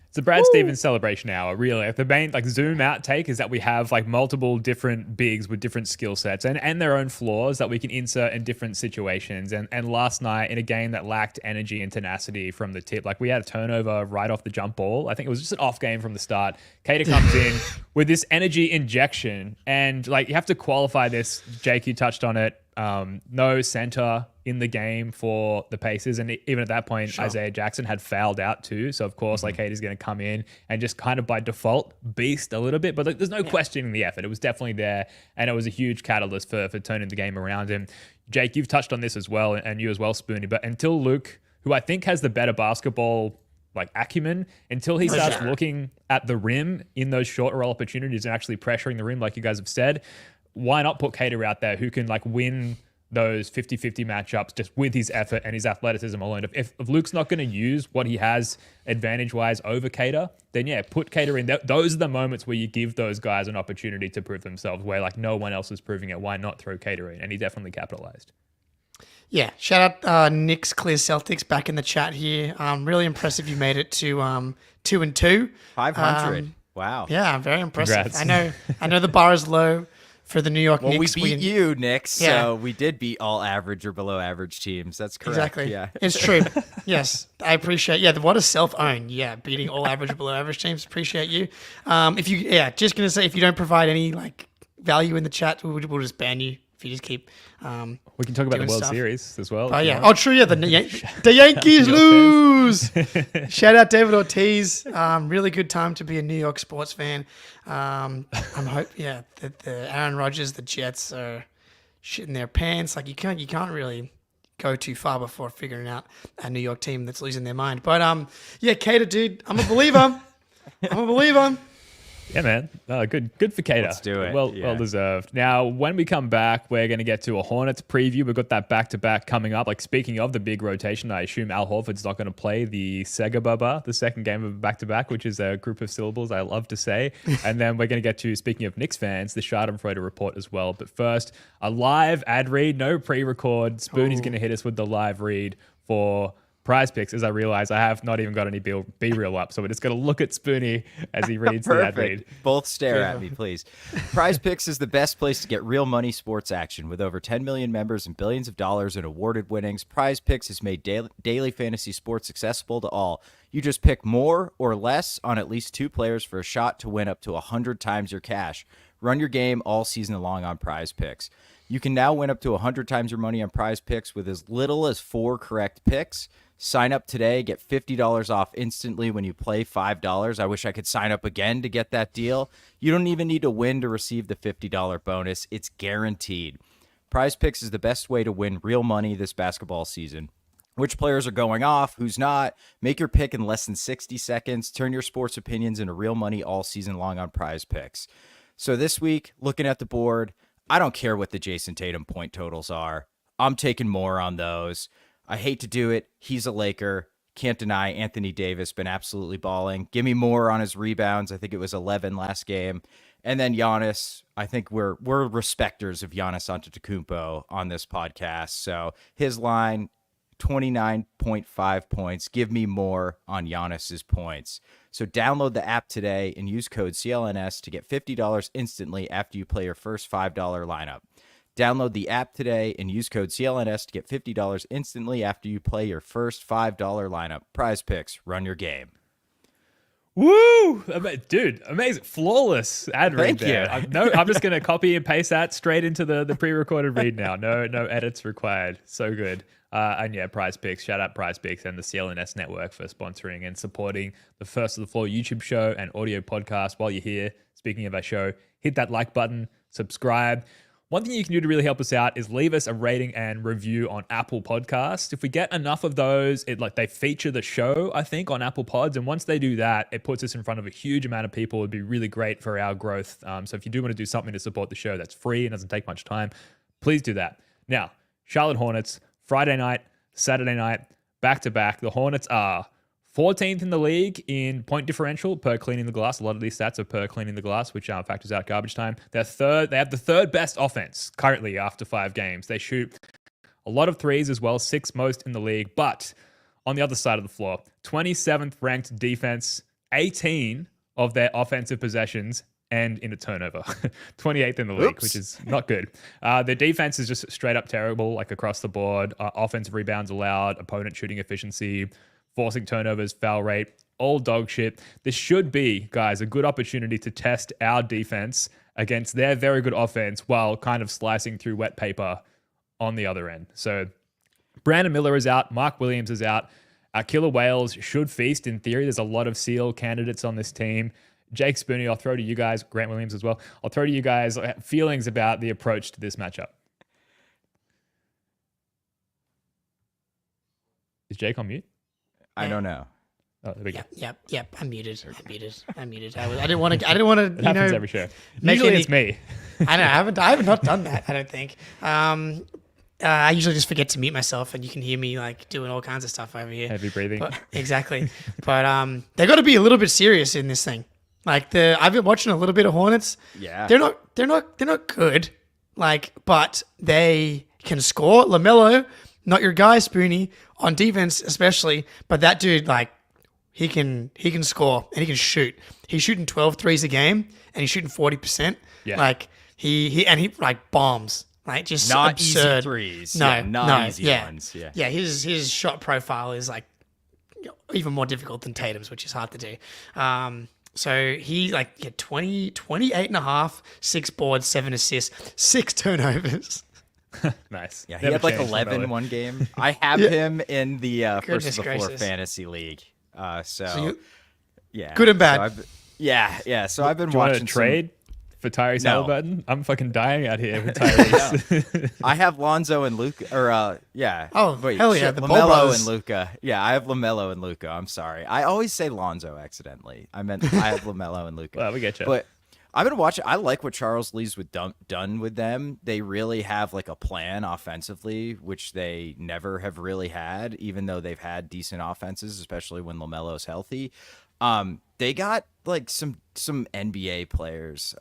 It's a Brad Stevens celebration hour, really. Like the main zoom out take is that we have like multiple different bigs with different skill sets and their own flaws that we can insert in different situations. And last night in a game that lacked energy and tenacity from the tip, like we had a turnover right off the jump ball. I think it was just an off game from the start. Queta comes in with this energy injection, and like you have to qualify this. Jake, you touched on it. No center in the game for the Pacers, and even at that point, Isaiah Jackson had fouled out too. So of course, like Queta's going to come in and just kind of by default beast a little bit, but like, there's no questioning the effort. It was definitely there, and it was a huge catalyst for turning the game around. And Jake, you've touched on this as well, and you as well, Spoonie. But until Luke, who I think has the better basketball like acumen, until he starts looking at the rim in those short roll opportunities and actually pressuring the rim, like you guys have said, why not put Queta out there who can like win those 50-50 matchups just with his effort and his athleticism alone? If Luke's not going to use what he has advantage-wise over Queta, then yeah, put Queta in. Those are the moments where you give those guys an opportunity to prove themselves, where like no one else is proving it. Why not throw Queta in? And he definitely capitalized. Yeah, shout out Nick's Clear Celtics back in the chat here. Really impressive you made it to 2-2. 500. Wow. Yeah, very impressive. Congrats. I know the bar is low for the New York Well, Knicks. we beat you, Knicks, Yeah. so we did beat all average or below average teams. That's correct. Exactly. Yeah. It's true. Yes, I appreciate. Yeah, what a self-own. Yeah, beating all average or below average teams. Appreciate you. Just gonna say, if you don't provide any like value in the chat, we'll just ban you. If you just keep. We can talk about the doing World stuff. Series as well. Oh if you yeah. want. Oh true. Yeah. The Yankees lose. Shout out David Ortiz. Really good time to be a New York sports fan. I'm that the Aaron Rodgers, the Jets are shitting their pants. Like you can't really go too far before figuring out a New York team that's losing their mind. But Queta, dude, I'm a believer. Yeah, man. Good for Queta. Let's do it. Well Yeah. deserved. Now, when we come back, we're going to get to a Hornets preview. We've got that back-to-back coming up. Like, speaking of the big rotation, I assume Al Horford's not going to play the Sega Bubba, the second game of back-to-back, which is a group of syllables I love to say. And then we're going to get to, speaking of Knicks fans, the Schadenfreude report as well. But first, a live ad read, no pre-record. Spoonie's going to hit us with the live read for Prize Picks, as I realize I have not even got any B-reel up. So we're just going to look at Spoonie as he reads the ad read. Both stare at me, please. Prize Picks is the best place to get real money sports action. With over 10 million members and billions of dollars in awarded winnings, Prize Picks has made daily fantasy sports accessible to all. You just pick more or less on at least 2 players for a shot to win up to 100 times your cash. Run your game all season long on Prize Picks. You can now win up to 100 times your money on Prize Picks with as little as 4 correct picks. Sign up today, get $50 off instantly when you play $5. I wish I could sign up again to get that deal. You don't even need to win to receive the $50 bonus. It's guaranteed. Prize Picks is the best way to win real money this basketball season. Which players are going off, who's not? Make your pick in less than 60 seconds. Turn your sports opinions into real money all season long on Prize Picks. So this week, looking at the board, I don't care what the Jason Tatum point totals are. I'm taking more on those. I hate to do it. He's a Laker. Can't deny Anthony Davis been absolutely balling. Give me more on his rebounds. I think it was 11 last game. And then Giannis, I think we're respecters of Giannis Antetokounmpo on this podcast. So his line, 29.5 points. Give me more on Giannis's points. So download the app today and use code CLNS to get $50 instantly after you play your first $5 lineup. Download the app today and use code CLNS to get $50 instantly after you play your first $5 lineup. Prize Picks, run your game. Woo! Dude, amazing. Flawless ad read Thank there. you. I'm just going to copy and paste that straight into the pre-recorded read now. No edits required. So good. And yeah, Prize Picks. Shout out Prize Picks and the CLNS Network for sponsoring and supporting the First of the Floor YouTube show and audio podcast. While you're here, speaking of our show, hit that like button, subscribe. One thing you can do to really help us out is leave us a rating and review on Apple Podcasts. If we get enough of those, they feature the show, I think, on Apple Pods. And once they do that, it puts us in front of a huge amount of people. It'd be really great for our growth. So if you do want to do something to support the show that's free and doesn't take much time, please do that. Now, Charlotte Hornets, Friday night, Saturday night, back-to-back. The Hornets are 14th in the league in point differential per cleaning the glass. A lot of these stats are per cleaning the glass, which factors out garbage time. They have the third best offense currently after 5 games. They shoot a lot of threes as well, 6th most in the league. But on the other side of the floor, 27th ranked defense, 18 of their offensive possessions end in a turnover. 28th in the league, which is not good. Their defense is just straight up terrible, like across the board. Offensive rebounds allowed, opponent shooting efficiency, forcing turnovers, foul rate, all dog shit. This should be, guys, a good opportunity to test our defense against their very good offense while kind of slicing through wet paper on the other end. So Brandon Miller is out. Mark Williams is out. Our killer whales should feast in theory. There's a lot of SEAL candidates on this team. Jake Spooney, I'll throw to you guys. Grant Williams as well. I'll throw to you guys feelings about the approach to this matchup. Is Jake on mute? I don't know. Oh, there we go. Yep. I'm muted. I didn't want to. It happens every show. Usually it's me. I know. I have not done that. I don't think. I usually just forget to mute myself, and you can hear me like doing all kinds of stuff over here. Heavy breathing. Exactly. But they got to be a little bit serious in this thing. Like I've been watching a little bit of Hornets. Yeah. They're not good. Like, but they can score. LaMelo, not your guy, Spoonie, on defense especially. But that dude, like, he can score and he can shoot. He's shooting 12 threes a game and he's shooting 40%. Yeah. Like he like bombs. Like just Not absurd. easy threes. No, Yeah, not easy yeah. ones. Yeah. Yeah, his shot profile is like even more difficult than Tatum's, which is hard to do. So he 28 and a half, 6 boards, 7 assists, 6 turnovers. Nice. Yeah, he had like 11 one game. I have him in the first Goodness of the floor gracious. fantasy league. Yeah. Good and bad. So So I've been Do you want watching to trade for Tyrese No. Halliburton? I'm fucking dying out here with Tyrese. I have Lonzo and Luca. Hell yeah, the Ball LaMelo brothers. and Luca. Yeah, I have LaMelo and Luca. I'm sorry, I always say Lonzo accidentally. I have LaMelo and Luca. Well, we get you. But I've been watching. I like what Charles Lee's done with them. They really have like a plan offensively, which they never have really had, even though they've had decent offenses, especially when LaMelo's healthy. They got like some NBA players.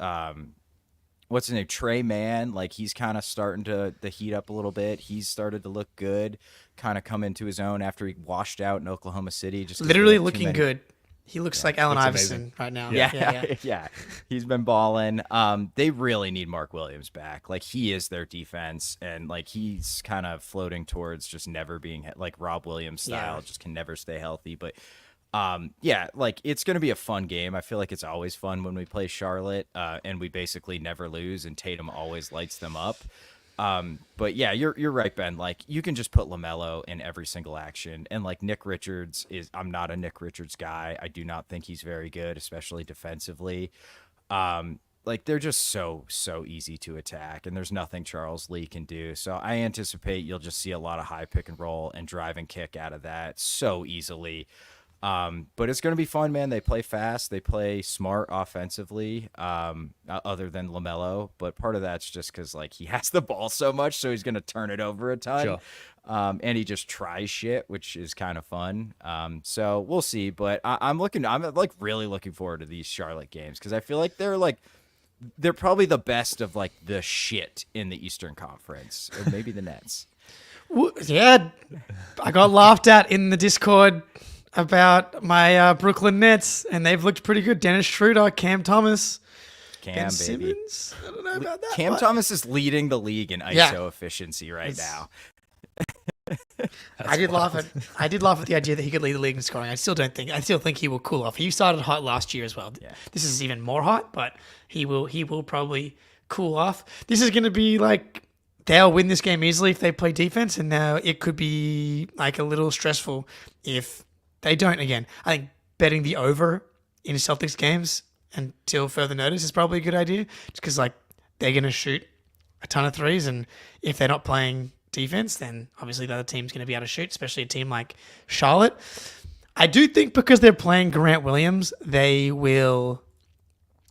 What's his name? Trey Mann. Like he's kind of starting to heat up a little bit. He's started to look good, kind of come into his own after he washed out in Oklahoma City. Just 'cause Literally they had too looking many- good. He looks like Allen looks Iverson amazing. right now. Yeah. He's been balling. They really need Mark Williams back. Like he is their defense, and like he's kind of floating towards just never being like Rob Williams style, just can never stay healthy. But like it's gonna be a fun game. I feel like it's always fun when we play Charlotte, and we basically never lose, and Tatum always lights them up. But yeah, you're right, Ben. Like you can just put LaMelo in every single action, and like Nick Richards I'm not a Nick Richards guy. I do not think he's very good, especially defensively. Like they're just so easy to attack, and there's nothing Charles Lee can do. So I anticipate you'll just see a lot of high pick and roll and drive and kick out of that so easily. But it's going to be fun, man. They play fast. They play smart offensively, other than LaMelo. But part of that's just because, like, he has the ball so much, so he's going to turn it over a ton. Sure. And he just tries shit, which is kind of fun. So we'll see. But I'm like really looking forward to these Charlotte games because I feel like they're, like, they're probably the best of like the shit in the Eastern Conference, or maybe the Nets. Yeah, I got laughed at in the Discord about my Brooklyn Nets, and they've looked pretty good. Dennis Schroeder, Cam Thomas, Ben Baby. Simmons. I don't know about that. Cam but Thomas is leading the league in ISO efficiency right now. I did laugh at the idea that he could lead the league in scoring. I still think he will cool off. He started hot last year as well. Yeah. This is even more hot, but he will probably cool off. This is going to be like they'll win this game easily if they play defense, and now it could be like a little stressful if they don't. Again, I think betting the over in Celtics games until further notice is probably a good idea, just because like they're going to shoot a ton of threes, and if they're not playing defense, then obviously the other team's going to be able to shoot, especially a team like Charlotte. I do think because they're playing Grant Williams, they will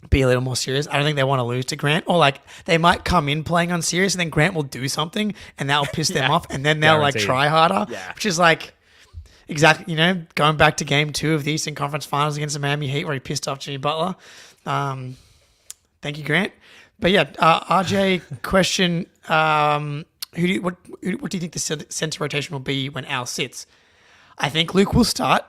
be a little more serious. I don't think they want to lose to Grant, or like they might come in playing unserious and then Grant will do something and that'll piss them off, and then they'll like try harder, which is like exactly, going back to game 2 of the Eastern Conference Finals against the Miami Heat where he pissed off Jimmy Butler. Thank you, Grant. But yeah, RJ question, what do you think the center rotation will be when Al sits? I think Luke will start.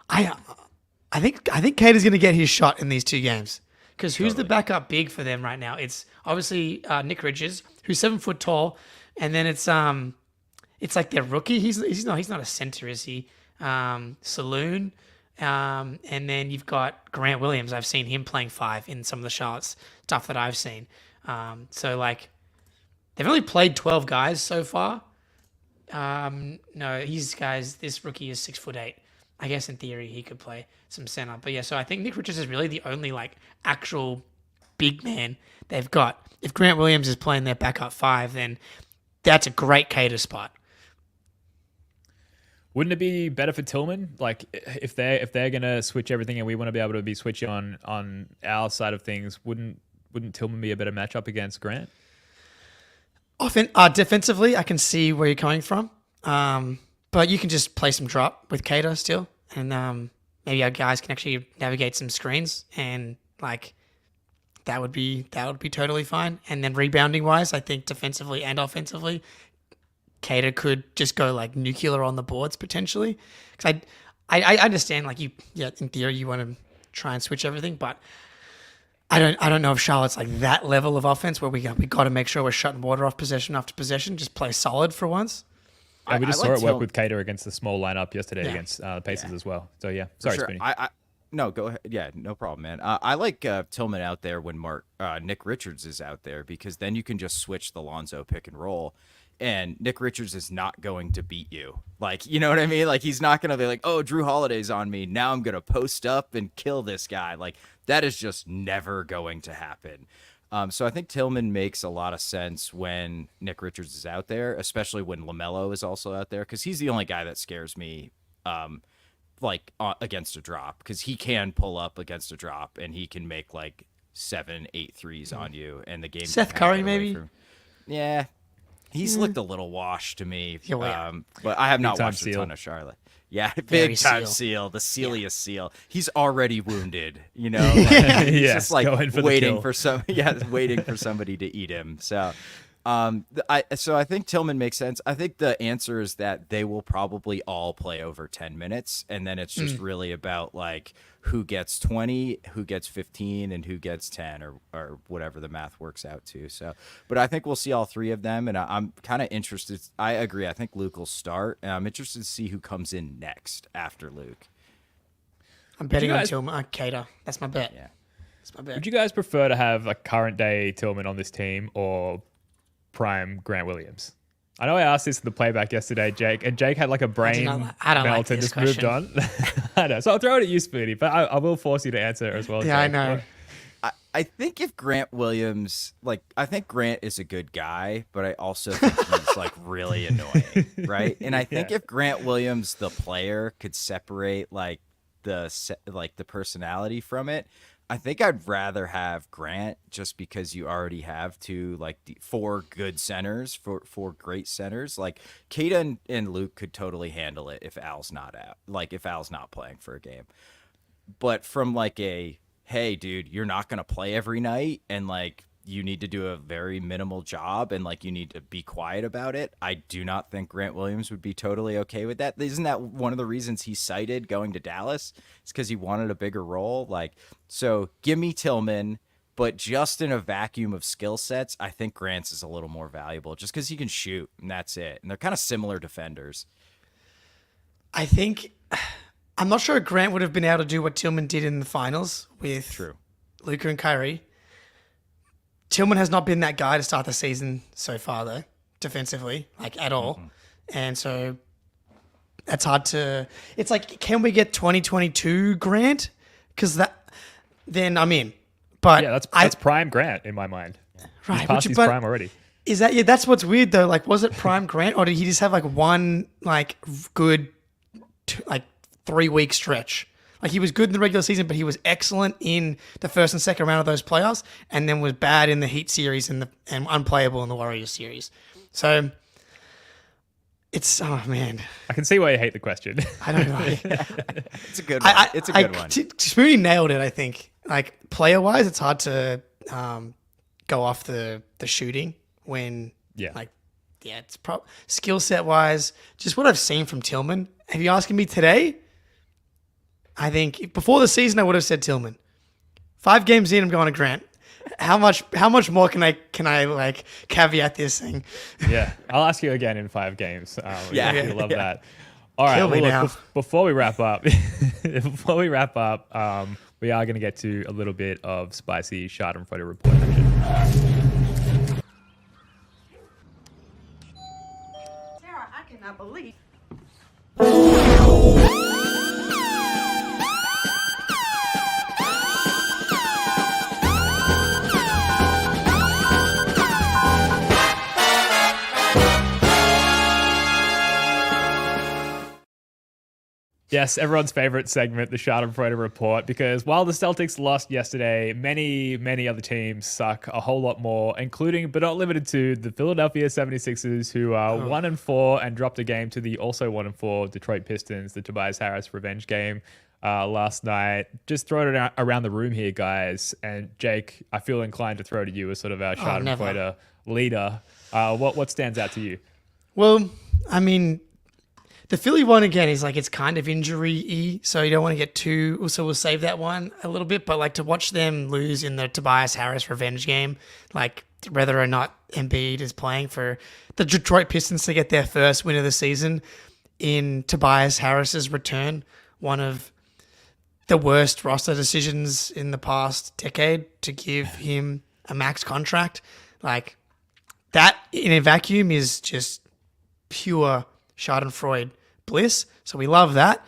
I think Queta's going to get his shot in these 2 games, because who's the backup big for them right now? It's obviously Nick Richards, who's 7 foot tall, and then it's like their rookie. He's not a center, is he? Saloon, and then you've got Grant Williams. I've seen him playing 5 in some of the Charlotte stuff that I've seen. So like they've only played 12 guys so far. No, this rookie is 6'8". I guess in theory he could play some center. But yeah, so I think Nick Richards is really the only like actual big man they've got. If Grant Williams is playing their backup 5, then that's a great Queta spot. Wouldn't it be better for Tillman? Like if they're gonna switch everything and we want to be able to be switching on our side of things, wouldn't Tillman be a better matchup against Grant? Often, defensively, I can see where you're coming from. But you can just play some drop with Queta still, and maybe our guys can actually navigate some screens, and like that would be totally fine. And then rebounding wise, I think defensively and offensively, Queta could just go like nuclear on the boards potentially. Because I understand like in theory you want to try and switch everything, but I don't know if Charlotte's like that level of offense where we got to make sure we're shutting water off possession after possession. Just play solid for once. And we just saw it work with Queta against the small lineup yesterday against the Pacers as well. So yeah, sorry, sure. Spoonie. No, go ahead. Yeah, no problem, man. I like Tillman out there when Nick Richards is out there, because then you can just switch the Lonzo pick and roll, and Nick Richards is not going to beat you. Like, you know what I mean? Like, he's not going to be like, oh, Drew Holiday's on me, now I'm going to post up and kill this guy. Like, that is just never going to happen. So I think Tillman makes a lot of sense when Nick Richards is out there, especially when LaMelo is also out there, because he's the only guy that scares me against a drop, because he can pull up against a drop and he can make like 7-8 threes on you, and the game. Seth Curry, maybe? Yeah. He's looked a little washed to me, Yeah, but I have not watched seal. a ton of Charlotte. Yeah, Very big time seal. seal, the sealiest seal. He's already wounded, you know. Like, he's Yes, just like going for the waiting kill. for waiting for somebody to eat him. So, I think Tillman makes sense. I think the answer is that they will probably all play over 10 minutes, and then it's just really about like who gets 20, who gets 15, and who gets 10, or whatever the math works out to. So, but I think we'll see all 3 of them, and I'm kind of interested. I agree. I think Luke will start, and I'm interested to see who comes in next after Luke. I'm betting on Tillman. Queta. That's my bet. Yeah. That's my bet. Would you guys prefer to have a current day Tillman on this team or prime Grant Williams? I know I asked this in the playback yesterday, Jake, and Jake had like a brain I don't like melt and this just moved on. I know, so I'll throw it at you, Spoony, but I will force you to answer as well. Yeah, Jake. I know. I think if Grant Williams, I think Grant is a good guy, but I also think he's like really annoying, right? And I think if Grant Williams, the player, could separate like the personality from it, I think I'd rather have Grant, just because you already have 4 good centers, four great centers. Like Queta and Luke could totally handle it if Al's not out, if Al's not playing for a game. But from like hey, dude, you're not going to play every night, and like you need to do a very minimal job, and like you need to be quiet about it. I do not think Grant Williams would be totally okay with that. Isn't that one of the reasons he cited going to Dallas? It's because he wanted a bigger role. Like, so give me Tillman, but just in a vacuum of skill sets, I think Grant's is a little more valuable just because he can shoot, and that's it. And they're kind of similar defenders. I think I'm not sure Grant would have been able to do what Tillman did in the finals with Luka and Kyrie. Tillman has not been that guy to start the season so far, though, defensively, like at all. And so that's hard to. It's like, can we get 2022 Grant? Because then I'm in. But Yeah, that's prime Grant in my mind. Right, He's past his prime already. Is that that's what's weird though? Like, was it prime Grant, or did he just have like one like good 3-week stretch? Like, he was good in the regular season, but he was excellent in the first and second round of those playoffs, and then was bad in the Heat series and unplayable in the Warriors series. So it's man, I can see why you hate the question. I don't know. It's a good one. It's a good one. Spoony nailed it. I think like player wise, it's hard to go off the shooting when it's skill set wise. Just what I've seen from Tillman. If you're asking me today, I think before the season I would have said Tillman. 5 games in, I'm going to Grant. How much more can I like caveat this thing? Yeah, I'll ask you again in 5 games. You love that. All right. Kill me now. Before we wrap up, we are going to get to a little bit of spicy Schadenfreude report action. Sarah, I cannot believe. Yes, everyone's favorite segment, the Schadenfreude report, because while the Celtics lost yesterday, many other teams suck a whole lot more, including but not limited to the Philadelphia 76ers, who are 1-4 and dropped a game to the also 1-4 Detroit Pistons, the Tobias Harris revenge game last night. Just throw it around the room here, guys. And Jake, I feel inclined to throw to you as sort of our Schadenfreude leader. What stands out to you? Well, I mean, the Philly one, again, is like it's kind of injury-y, so you don't want to get too... So we'll save that one a little bit, but like to watch them lose in the Tobias Harris revenge game, like whether or not Embiid is playing, for the Detroit Pistons to get their first win of the season in Tobias Harris's return, one of the worst roster decisions in the past decade to give him a max contract. Like, that in a vacuum is just pure Schadenfreude bliss. So we love that.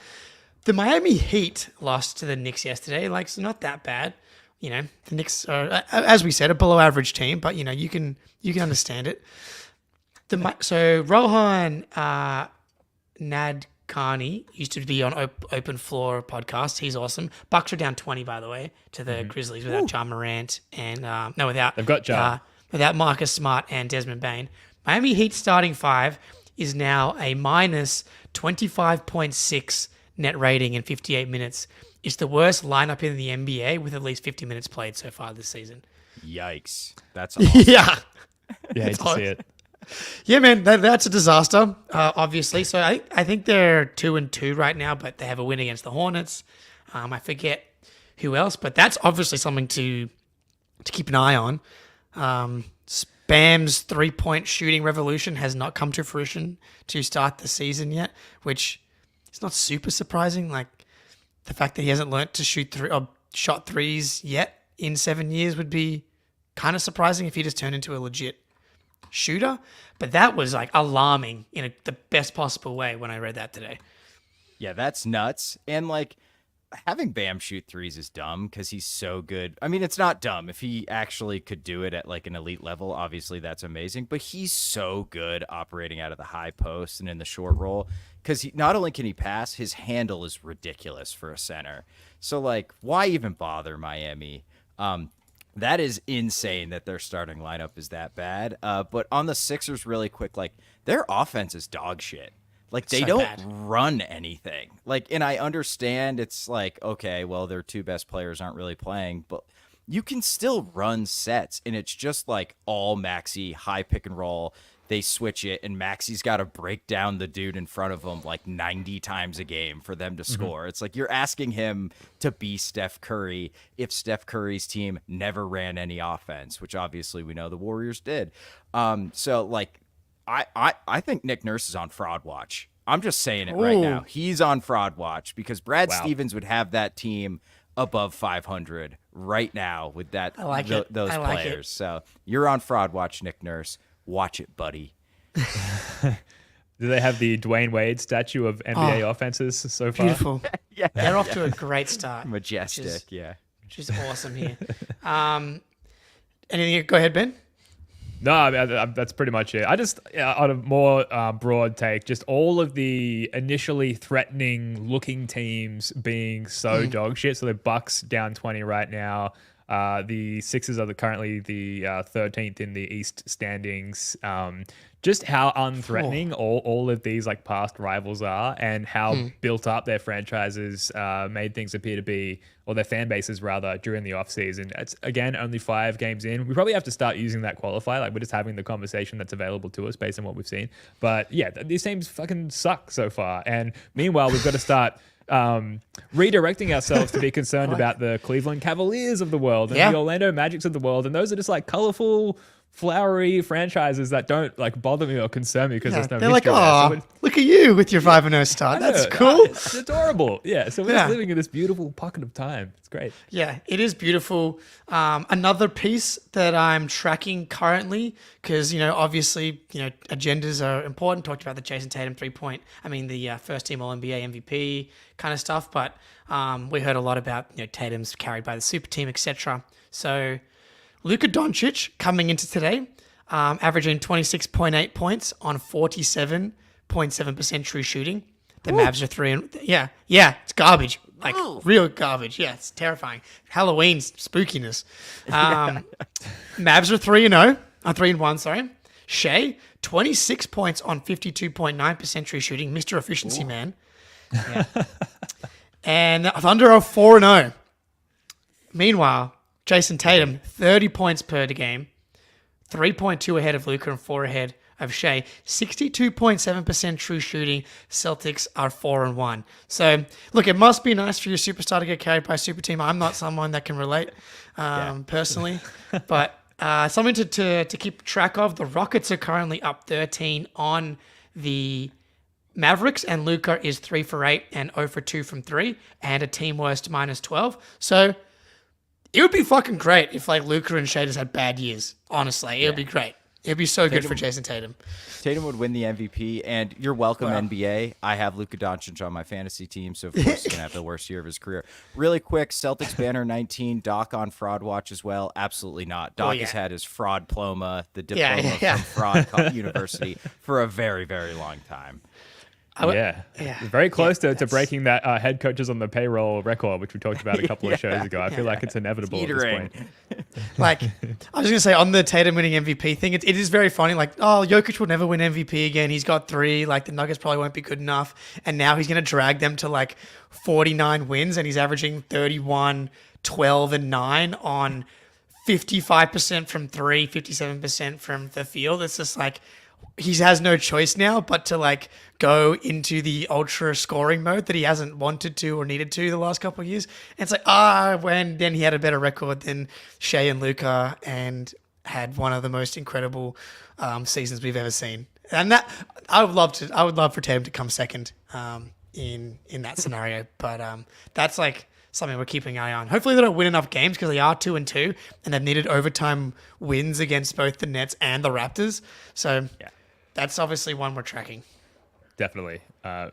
The Miami Heat lost to the Knicks yesterday. Like, it's not that bad. You know, the Knicks are, as we said, a below average team, but you know, you can understand it. So Rohan Nadkarni used to be on Open Floor podcast. He's awesome. Bucks are down 20, by the way, to the Grizzlies without Ja Morant and They've got Ja. Without Marcus Smart and Desmond Bane. Miami Heat starting 5 is now a minus 25.6 net rating in 58 minutes. It's the worst lineup in the NBA with at least 50 minutes played so far this season. Yikes. That's awesome. Yeah. Yeah, hate to see it. Yeah, man, that's a disaster, obviously. So I think they're 2-2 right now, but they have a win against the Hornets. I forget who else, but that's obviously something to keep an eye on. Bam's 3-point shooting revolution has not come to fruition to start the season yet, which is not super surprising. Like, the fact that he hasn't learnt to shot threes yet in 7 years would be kind of surprising if he just turned into a legit shooter. But that was like alarming in the best possible way when I read that today. Yeah, that's nuts. And like, having Bam shoot threes is dumb because he's so good. I mean, it's not dumb. If he actually could do it at like an elite level, obviously that's amazing. But he's so good operating out of the high post and in the short roll because not only can he pass, his handle is ridiculous for a center. So like, why even bother Miami? That is insane that their starting lineup is that bad. But on the Sixers really quick, like their offense is dog shit. Like, they So don't bad. run anything. Like, and I understand it's like, okay, well, their two best players aren't really playing, but you can still run sets, and it's just like all Maxey, high pick and roll. They switch it, and Maxey's got to break down the dude in front of him like 90 times a game for them to score. It's like you're asking him to be Steph Curry if Steph Curry's team never ran any offense, which obviously we know the Warriors did. So, like, I think Nick Nurse is on fraud watch. I'm just saying it right now. He's on fraud watch because Brad Stevens would have that team above 500 right now with that those players. So you're on fraud watch, Nick Nurse. Watch it, buddy. Do they have the Dwayne Wade statue of NBA offenses so far? Beautiful. They're off to a great start. Majestic, Which is awesome here. Anything? Go ahead, Ben. No, that's pretty much it. I just, on a more broad take, just all of the initially threatening looking teams being so dog shit. So the Bucks down 20 right now. The Sixers are currently the 13th in the East standings. Just how unthreatening all of these like past rivals are, and how built up their franchises made things appear to be, or their fan bases rather, during the offseason. It's again only 5 games in. We probably have to start using that qualifier. Like, we're just having the conversation that's available to us based on what we've seen. But yeah, these teams fucking suck so far. And meanwhile, we've got to start redirecting ourselves to be concerned about the Cleveland Cavaliers of the world and the Orlando Magics of the world, and those are just like colorful, flowery franchises that don't like bother me or concern me because there's no they're like, history there. oh, look at you with your 5-0 start. That's cool. It's adorable. Yeah, so we're just living in this beautiful pocket of time. It's great. Yeah, it is beautiful. Another piece that I'm tracking currently, because, obviously, agendas are important. Talked about the Jason Tatum the first team All-NBA MVP kind of stuff, but we heard a lot about, Tatum's carried by the super team, etc. So Luka Doncic coming into today, averaging 26.8 points on 47.7% true shooting. The Mavs are 3 it's garbage. Like, real garbage. Yeah, it's terrifying. Halloween spookiness. Mavs are 3-0. 3-1, sorry. Shea, 26 points on 52.9% true shooting. Mr. Efficiency Man. Yeah. And Thunder are 4-0. Meanwhile, Jason Tatum, 30 points per game, 3.2 ahead of Luka and 4 ahead of Shea. 62.7% true shooting. Celtics are 4-1. So, look, it must be nice for your superstar to get carried by a super team. I'm not someone that can relate personally, but something to keep track of. The Rockets are currently up 13 on the Mavericks, and Luka is 3 for 8 and 0 for 2 from 3, and a team worst -12. So it would be fucking great if like Luka and Shea just had bad years. Honestly, it would be great. It'd be so good for Jason Tatum. Tatum would win the MVP, and you're welcome, NBA. I have Luka Doncic on my fantasy team, so of course he's going to have the worst year of his career. Really quick, Celtics banner 19, Doc on fraud watch as well. Absolutely not. Doc has had his fraud diploma, the diploma from Fraud University, for a very, very long time. Very close to breaking that head coaches on the payroll record, which we talked about a couple of shows ago. I feel like it's inevitable at this point. Like, I was going to say, on the Tatum winning MVP thing, it is very funny. Like, Jokic will never win MVP again. He's got 3. Like, the Nuggets probably won't be good enough. And now he's going to drag them to, like, 49 wins, and he's averaging 31, 12, and 9 on 55% from 3, 57% from the field. It's just like, he has no choice now but to like go into the ultra scoring mode that he hasn't wanted to or needed to the last couple of years. And it's like, when then he had a better record than Shea and Luka and had one of the most incredible seasons we've ever seen. And that I would love for Tatum to come second in that scenario. But that's like something we're keeping an eye on. Hopefully they don't win enough games, because they are 2-2 and they've needed overtime wins against both the Nets and the Raptors. So that's obviously one we're tracking. Definitely.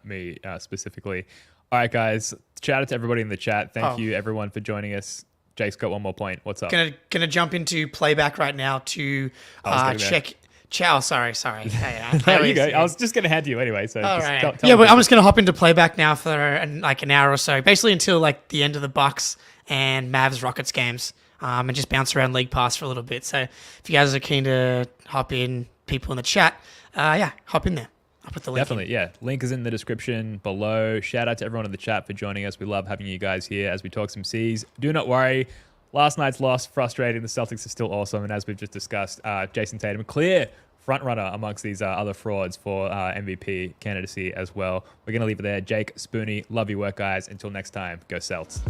Me specifically. All right, guys. Shout out to everybody in the chat. Thank you, everyone, for joining us. Jake's got one more point. What's up? Gonna jump into playback right now to check. Sorry. There you go. I was just going to hand to you anyway. So all just right. tell But I'm just going to hop into playback now for an hour or so, basically until like the end of the Bucks and Mavs Rockets games, and just bounce around League Pass for a little bit. So if you guys are keen to hop in, people in the chat, hop in there. I'll put the link Definitely, yeah. Link is in the description below. Shout out to everyone in the chat for joining us. We love having you guys here as we talk some C's. Do not worry. Last night's loss, frustrating. The Celtics are still awesome. And as we've just discussed, Jason Tatum, clear front runner amongst these other frauds for MVP candidacy as well. We're going to leave it there. Jake, Spoonie, love your work, guys. Until next time, go Celts.